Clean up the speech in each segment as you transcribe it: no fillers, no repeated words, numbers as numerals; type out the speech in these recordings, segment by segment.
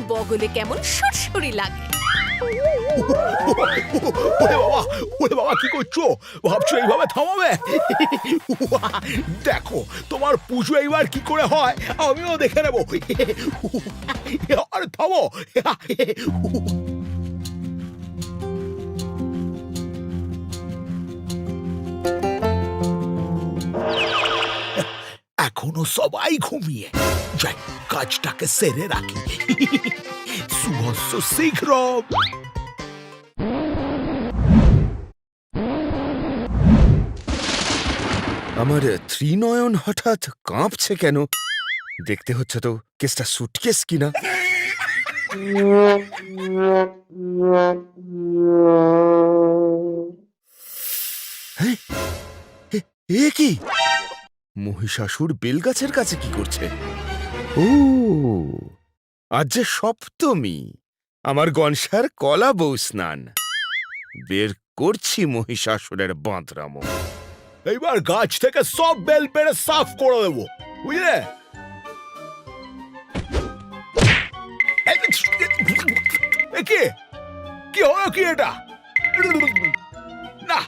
বগলে কেমন সুরসুরি লাগে। ওরে বাবা কি করছো? ভাবছো এইভাবে থামাবে? দেখো তোমার পুজো এইবার কি করে হয় আমিও দেখে নেবো। আরে থামো। এখনো সবাই ঘুমিয়ে, যাই কাজটাকে সেরে রাখি। শুভস্য শীঘ্র। আমার ত্রিনয়ন হঠাৎ কাঁপছে কেন? দেখতে হচ্ছে তো কেসটা সুটকেস কিনা। হ্যাঁ? এ কি? মহিষাসুর বেলগাছের কাছে কি করছে? ও, আজ যে সপ্তমী, আমার গনসার কলা বউ স্নান। বের করছি মহিষাসুরের বাঁধরামো। এইবার গাছ থেকে সব বেল পেড়ে সাফ করে দেবো, বুঝলে? কি হলো কি এটা? না,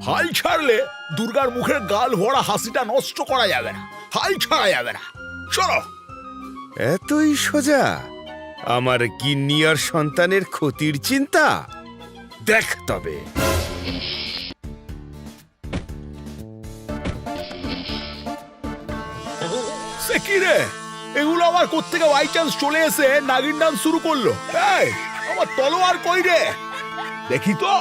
হাল ছাড়লে দুর্গার মুখের গাল ভরা হাসিটা নষ্ট করা যাবে না। হাল ছাড়া যাবে না। চলো। এতই সোজা আমার গিন্নি আর সন্তানের ক্ষতির চিন্তা? দেখ তবে। সে কি রে, এগুলো আবার কোত্থেকে বাই চান্স চলে এসে নাগিন ডান্স শুরু করলো? এই, আমার তলোয়ার কই রে? দেখি তো।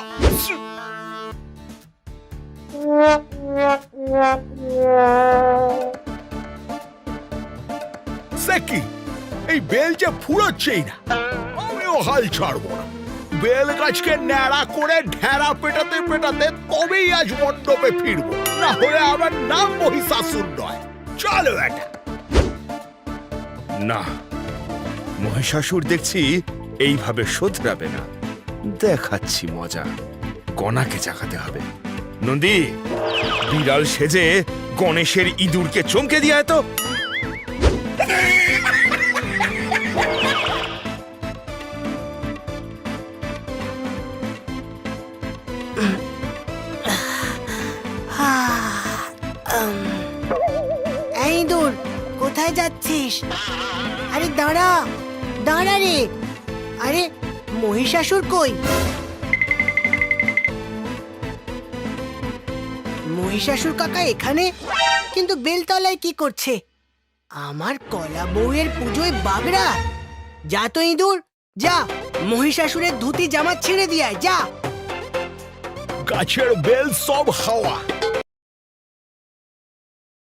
সে কি, এই বেল যে ফুরোচ্ছেই না। আমিও হাল ছাড়বো না। বেল গাছকে ন্যাড়া করে ঢেরা পেটাতে পেটাতে তবেই আজ মণ্ডপে ফিরবো, না হলে আমার নাম মহিষাসুর নয়। চলো এটা। না, মহিষাসুর দেখছি এইভাবে শোধরাবে না। দেখাচ্ছি মজা। গণাকে জাগাতে হবে। নন্দী, বিড়াল সেজে গণেশের ইঁদুরকে চমকে দিয়ে তো। এই ইঁদুর, কোথায় যাচ্ছিস? আরে দাঁড়া, দাঁড়া রে। আরে মহিষাসুর কই? মহিষাসুর কাকা এখানে, কিন্তু বেলতলায় কি করছে? আমার কলা বউয়ের পুজোয় বাগড়া। যা তো ইঁদুর, যা মহিষাসুরের ধুতি জামা ছিঁড়ে দিয়ে আয়, যা। গাছের বেল সব হাওয়া।